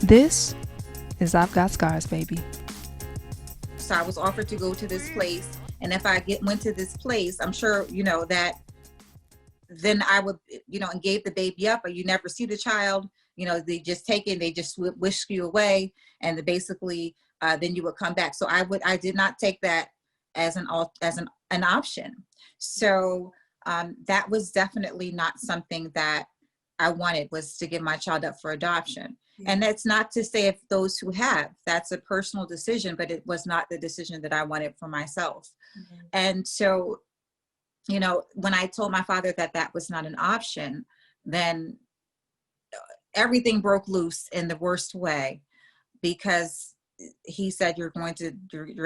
This is I've Got Scars, baby. So I was offered to go to this place, and if I went to this place, I'm sure, that then I would, and gave the baby up, or you never see the child, they just take it, they just whisk you away, and basically, then you would come back. So I did not take that as an option. So that was definitely not something that I wanted, was to give my child up for adoption. Yeah. And that's not to say if those who have, that's a personal decision, but it was not the decision that I wanted for myself. Mm-hmm. And so, when I told my father that that was not an option, then everything broke loose in the worst way, because he said, you're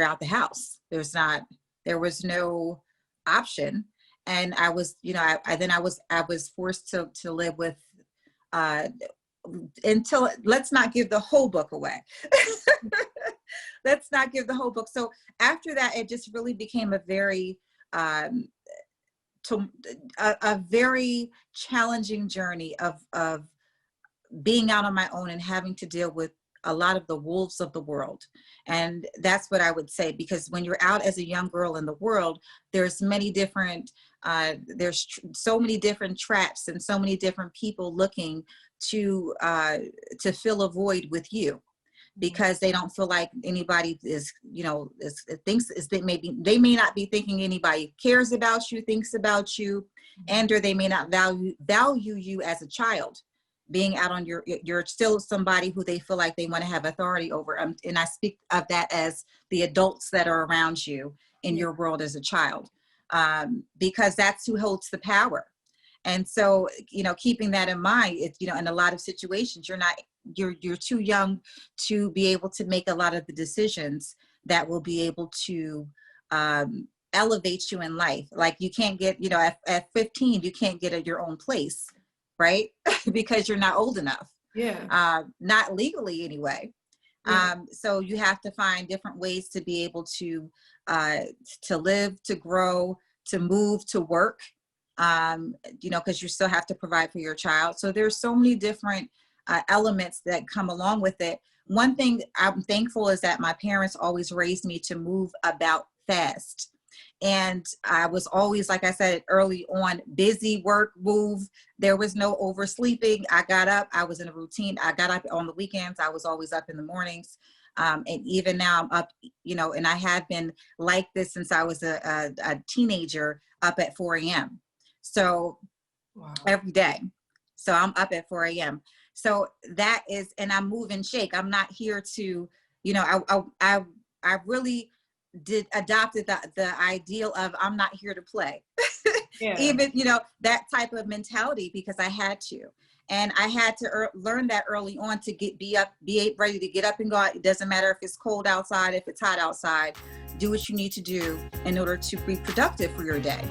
out the house. There was no option. And I was, I was forced to live with, until, let's not give the whole book away. Let's not give the whole book. So after that, it just really became a very, a very challenging journey of being out on my own and having to deal with a lot of the wolves of the world. And that's what I would say, because when you're out as a young girl in the world, there's many different, so many different traps and so many different people looking to fill a void with you, because they don't feel like anybody is, they may not be thinking anybody cares about you, thinks about you, and or they may not value you as a child. Being out on you're still somebody who they feel like they want to have authority over. And I speak of that as the adults that are around you in your world as a child, because that's who holds the power. And so, keeping that in mind, it's, in a lot of situations, you're too young to be able to make a lot of the decisions that will be able to elevate you in life. Like you can't get, at 15, you can't get your own place. Right? Because you're not old enough. Yeah. Not legally anyway. Yeah. So you have to find different ways to be able to live, to grow, to move, to work, because you still have to provide for your child. So there's so many different elements that come along with it. One thing I'm thankful is that my parents always raised me to move about fast. And I was always, like I said early on, busy, work, move. There was no oversleeping. I got up. I was in a routine. I got up on the weekends. I was always up in the mornings. And even now I'm up, and I have been like this since I was a teenager, up at 4 a.m. So wow. Every day. So I'm up at 4 a.m. So that is, and I move and shake. I'm not here to, I really adopted the ideal of I'm not here to play. Yeah. Even, that type of mentality, because I had to. And I had to learn that early on to be ready to get up and go out. It doesn't matter if it's cold outside, if it's hot outside. Do what you need to do in order to be productive for your day.